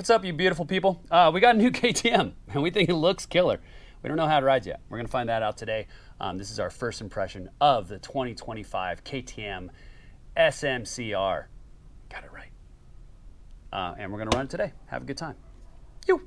What's up, you beautiful people? We got a new KTM, and we think it looks killer. We don't know how it rides yet. We're going to find that out today. This is our first impression of the 2025 KTM SMC-R. Got it right. And we're going to run it today. Have a good time. You.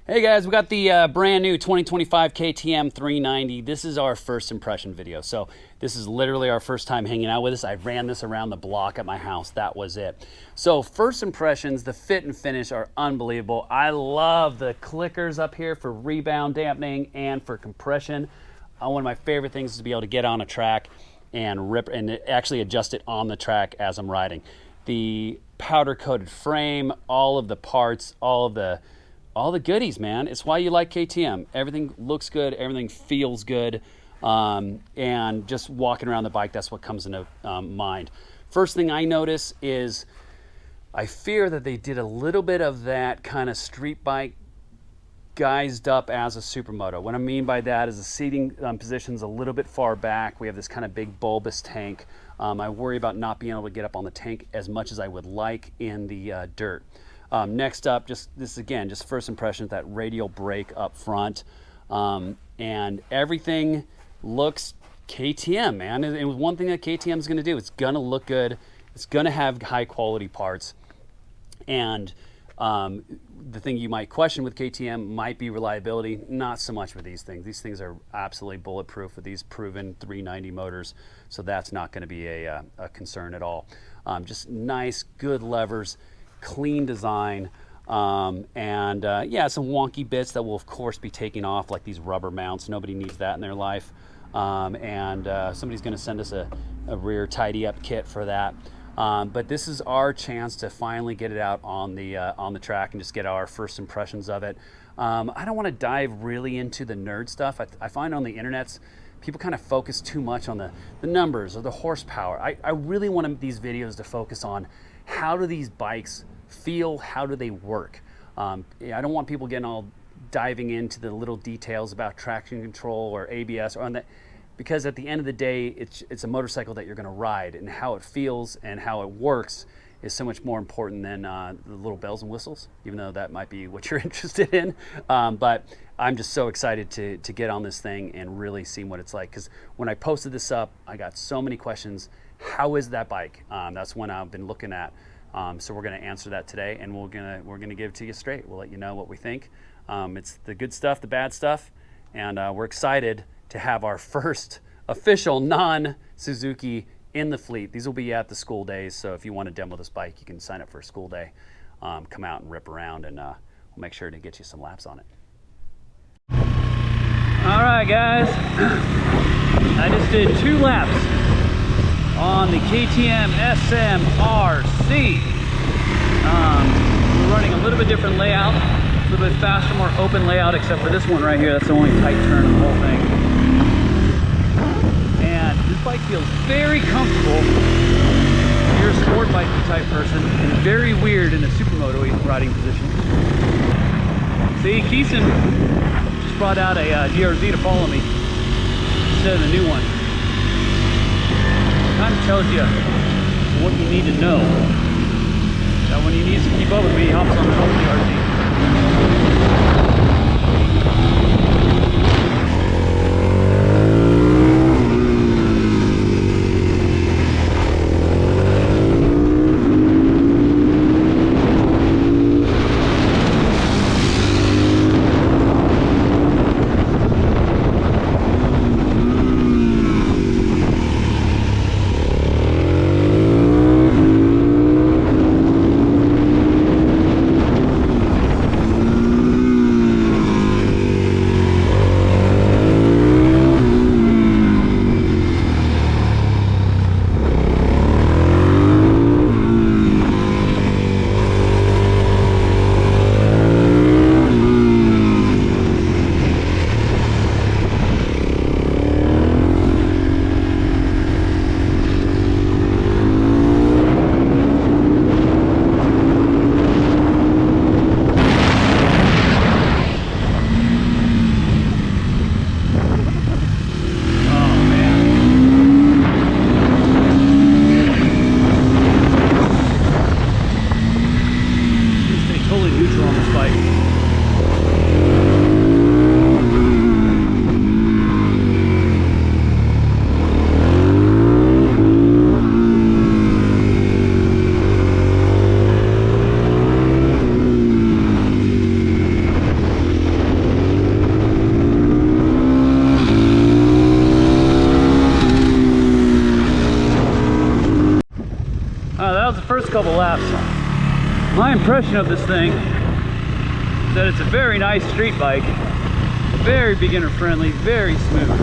Hey guys, we got the brand new 2025 KTM 390. This is our first impression video. So this is literally our first time hanging out with us. I ran this around the block at my house. That was it. So first impressions, the fit and finish are unbelievable. I love the clickers up here for rebound dampening and for compression. One of my favorite things is to be able to get on a track and rip and actually adjust it on the track as I'm riding. The powder coated frame, all of the parts, all the goodies, man. It's why you like KTM. Everything looks good, everything feels good, and just walking around the bike, that's what comes into mind. First thing I notice is I fear that they did a little bit of that kind of street bike guised up as a supermoto. What I mean by that is the seating position's a little bit far back. We have this kind of big bulbous tank. I worry about not being able to get up on the tank as much as I would like in the dirt. Next up, just first impression, that radial brake up front, and everything looks KTM, man. It was one thing that KTM is going to do. It's going to look good. It's going to have high quality parts, and the thing you might question with KTM might be reliability. Not so much with these things. These things are absolutely bulletproof with these proven 390 motors, so that's not going to be a concern at all. Just nice, good levers. Clean design, yeah, some wonky bits that will of course be taking off, like these rubber mounts. Nobody needs that in their life, somebody's going to send us a rear tidy up kit for that, but this is our chance to finally get it out on the track and just get our first impressions of it. I don't want to dive really into the nerd stuff. I find on the internets people kind of focus too much on the numbers or the horsepower. I really want these videos to focus on how do these bikes feel, how do they work. I don't want people getting all diving into the little details about traction control or ABS or on that, because at the end of the day, it's a motorcycle that you're going to ride, and how it feels and how it works is so much more important than the little bells and whistles, even though that might be what you're interested in. But I'm just so excited to get on this thing and really see what it's like, because when I posted this up, I got so many questions. How is that bike? That's one I've been looking at. So we're going to answer that today, and we're gonna give it to you straight. We'll let you know what we think. It's the good stuff, the bad stuff, and we're excited to have our first official non-Suzuki in the fleet. These will be at the school days, so if you want to demo this bike, you can sign up for a school day. Come out and rip around, and we'll make sure to get you some laps on it. All right, guys, I just did 2 laps on the KTM SM-RC. We're running a little bit different layout, a little bit faster, more open layout, except for this one right here. That's the only tight turn in the whole thing. And this bike feels very comfortable if you're a sport bike type person, and very weird in a supermoto riding position. See, Keeson just brought out a DRZ to follow me instead of the new one. Kind of tells you what you need to know. That when he needs to keep up with me, he hops on the RC. couple laps. My impression of this thing is that it's a very nice street bike, very beginner friendly, very smooth. All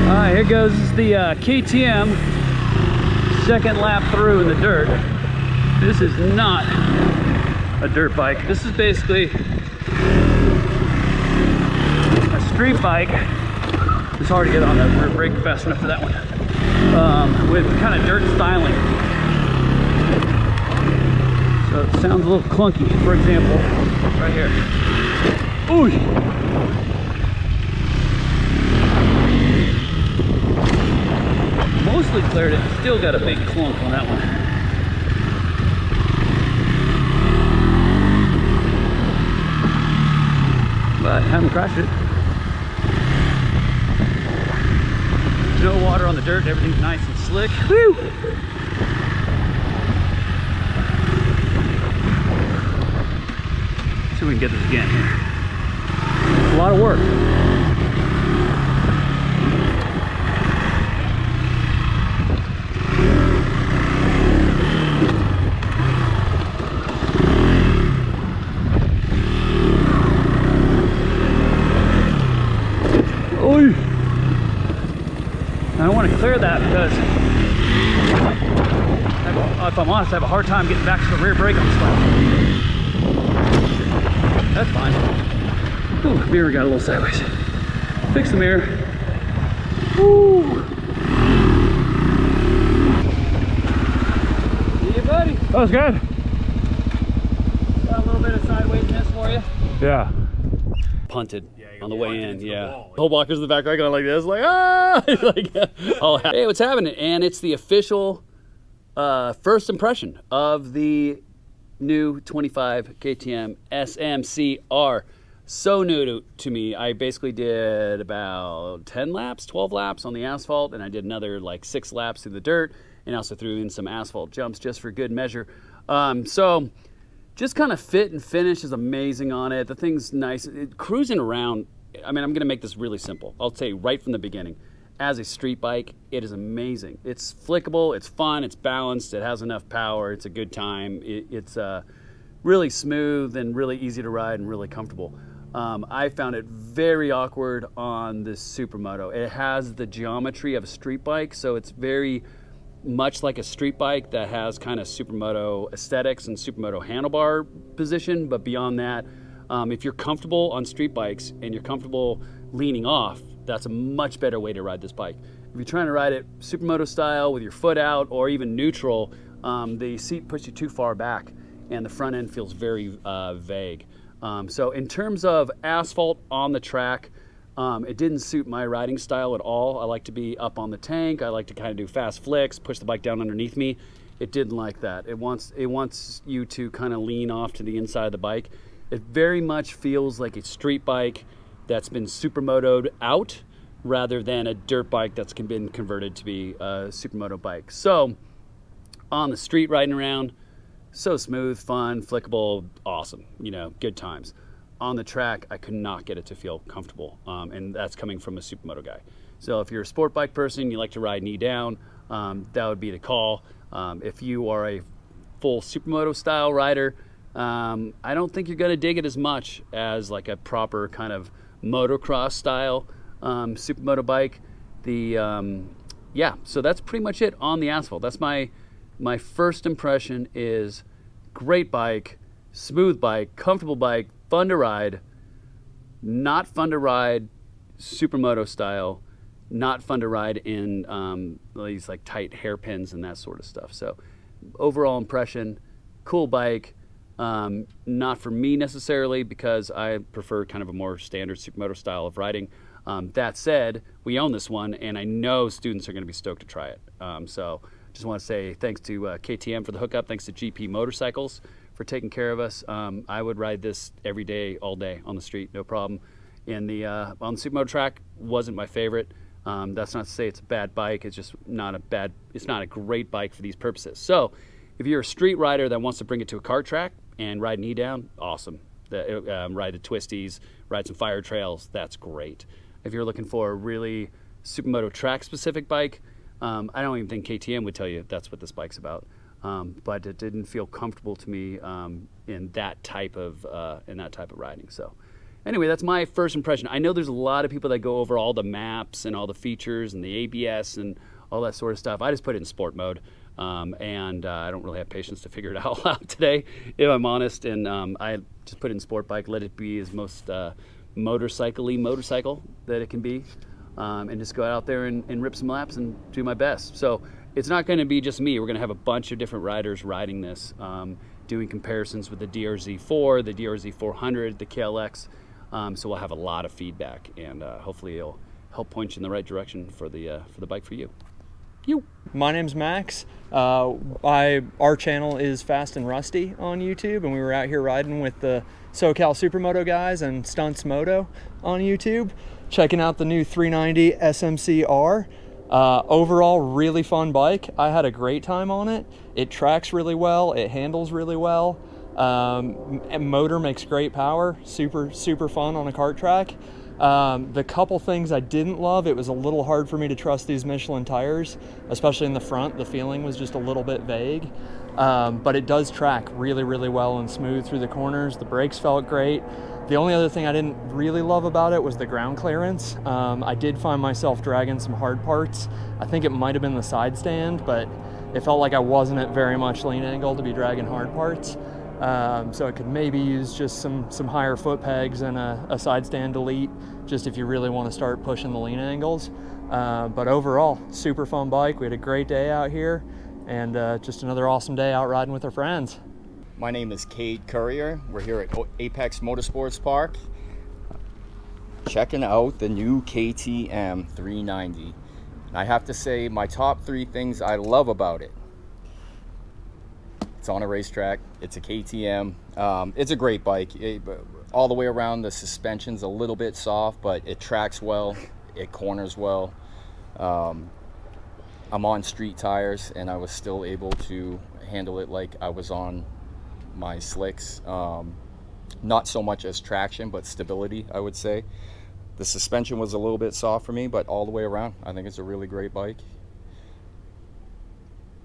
right, here goes the KTM second lap through in the dirt. This is not a dirt bike. This is basically a street bike. It's hard to get on the rear brake fast enough for that one. With kind of dirt styling. So it sounds a little clunky. For example, right here. Ooh. Mostly cleared it. Still got a big clunk on that one. But haven't crashed it. No water on the dirt, everything's nice and slick. Woo! See if we can get this again here. It's a lot of work. Oy! I don't want to clear that because, if I'm honest, I have a hard time getting back to the rear brake on this bike. That's fine. Ooh, mirror got a little sideways. Fix the mirror. Woo! See you, buddy. That was good. Got a little bit of sidewaysness for you. Yeah. Punted. On the way in, yeah. The whole blockers in the back, going like this, like, ah! Like, oh, hey, what's happening? And it's the official first impression of the new 25 KTM SMC-R. So new to me. I basically did about 10 laps, 12 laps on the asphalt, and I did another like 6 laps through the dirt, and also threw in some asphalt jumps just for good measure. So just kind of fit and finish is amazing on it. The thing's nice. Cruising around, I mean, I'm going to make this really simple. I'll tell you right from the beginning. As a street bike, it is amazing. It's flickable, it's fun, it's balanced, it has enough power, it's a good time. It's really smooth and really easy to ride and really comfortable. I found it very awkward on the Supermoto. It has the geometry of a street bike, so it's very much like a street bike that has kind of Supermoto aesthetics and Supermoto handlebar position, but beyond that, if you're comfortable on street bikes and you're comfortable leaning off, that's a much better way to ride this bike. If you're trying to ride it Supermoto style with your foot out or even neutral, the seat pushes you too far back and the front end feels very vague. So in terms of asphalt on the track, it didn't suit my riding style at all. I like to be up on the tank. I like to kind of do fast flicks, push the bike down underneath me. It didn't like that. It wants you to kind of lean off to the inside of the bike. It very much feels like a street bike that's been supermotoed out rather than a dirt bike that's been converted to be a supermoto bike. So on the street riding around, so smooth, fun, flickable, awesome, you know, good times. On the track, I could not get it to feel comfortable, and that's coming from a supermoto guy. So if you're a sport bike person, you like to ride knee down, that would be the call. If you are a full supermoto style rider, I don't think you're going to dig it as much as like a proper kind of motocross style supermoto bike. Yeah, so that's pretty much it on the asphalt. That's my first impression is great bike, smooth bike, comfortable bike, fun to ride, not fun to ride supermoto style, not fun to ride in these like tight hairpins and that sort of stuff. So overall impression, cool bike, not for me necessarily because I prefer kind of a more standard supermoto style of riding. That said, we own this one and I know students are going to be stoked to try it. So just want to say thanks to KTM for the hookup, thanks to GP Motorcycles for taking care of us. I would ride this every day, all day on the street, no problem. And on the supermoto track wasn't my favorite. That's not to say it's a bad bike. It's just not it's not a great bike for these purposes. So if you're a street rider that wants to bring it to a kart track and ride knee down, awesome. Ride the twisties, ride some fire trails, that's great. If you're looking for a really supermoto track specific bike, I don't even think KTM would tell you that's what this bike's about. but it didn't feel comfortable to me in that type of riding. So anyway, that's my first impression. I know there's a lot of people that go over all the maps and all the features and the ABS and all that sort of stuff. I just put it in sport mode, and I don't really have patience to figure it all out today, if I'm honest. And I just put it in sport bike, let it be as most motorcycle-y motorcycle that it can be, and just go out there and rip some laps and do my best. So it's not going to be just me. We're going to have a bunch of different riders riding this, doing comparisons with the DRZ4, the DRZ400, the KLX. So we'll have a lot of feedback, and hopefully it'll help point you in the right direction for the bike for you. My name's Max. Our channel is Fast and Rusty on YouTube, and we were out here riding with the Socal Supermoto guys and Stunts Moto on YouTube, checking out the new 390 SMC-R. Overall, really fun bike. I had a great time on it. It tracks really well. It handles really well. And motor makes great power. Super fun on a kart track. The couple things I didn't love, it was a little hard for me to trust these Michelin tires, especially in the front. The feeling was just a little bit vague, but it does track really well and smooth through the corners. The brakes felt great. The only other thing I didn't really love about it was the ground clearance. I did find myself dragging some hard parts. I think it might have been the side stand, but it felt like I wasn't at very much lean angle to be dragging hard parts. So it could maybe use just some higher foot pegs and a side stand delete, just if you really want to start pushing the lean angles. But overall, super fun bike. We had a great day out here, and just another awesome day out riding with our friends. My name is Cade Courier. We're here at Apex Motorsports Park, checking out the new KTM 390. And I have to say, my top 3 things I love about it. It's on a racetrack, it's a KTM, it's a great bike. All the way around, the suspension's a little bit soft, but it tracks well, it corners well. I'm on street tires, and I was still able to handle it like I was on my slicks. Not so much as traction, but stability, I would say. The suspension was a little bit soft for me, but all the way around, I think it's a really great bike.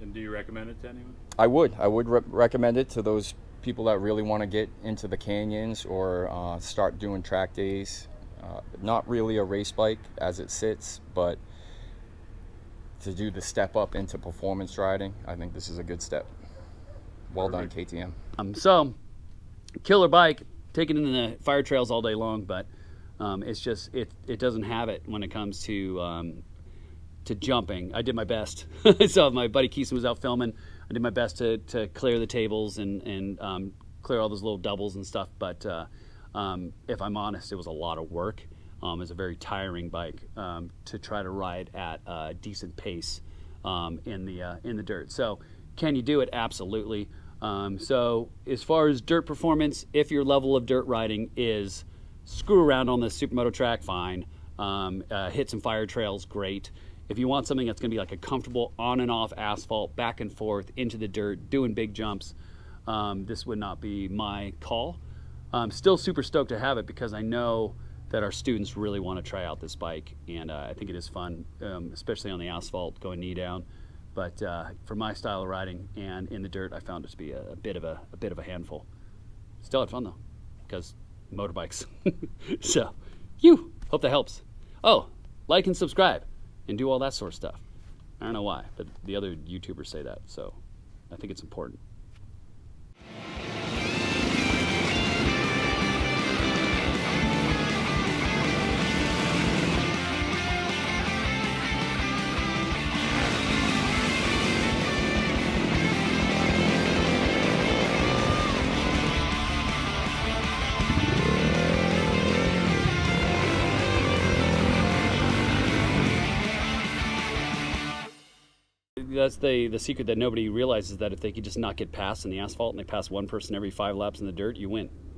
And do you recommend it to anyone? I would recommend it to those people that really want to get into the canyons or start doing track days. Not really a race bike as it sits, but to do the step up into performance riding, I think this is a good step. Well done, KTM. So, killer bike, take it into the fire trails all day long, but it's just, it doesn't have it when it comes to jumping. I did my best. So my buddy Keeson was out filming. I did my best to clear the tables and clear all those little doubles and stuff. But if I'm honest, it was a lot of work. It was a very tiring bike to try to ride at a decent pace in the dirt. So can you do it? Absolutely. So as far as dirt performance, if your level of dirt riding is screw around on the Supermoto track, fine. Hit some fire trails, great. If you want something that's going to be like a comfortable on and off asphalt, back and forth into the dirt, doing big jumps, this would not be my call. I'm still super stoked to have it because I know that our students really want to try out this bike, and I think it is fun, especially on the asphalt, going knee down. But for my style of riding and in the dirt, I found it to be a bit of a handful. Still had fun though, because motorbikes. So, hope that helps. Oh, like and subscribe. And do all that sort of stuff. I don't know why, but the other YouTubers say that, so I think it's important. That's the secret that nobody realizes, that if they could just not get past in the asphalt and they pass one person every 5 laps in the dirt, you win. Yeah.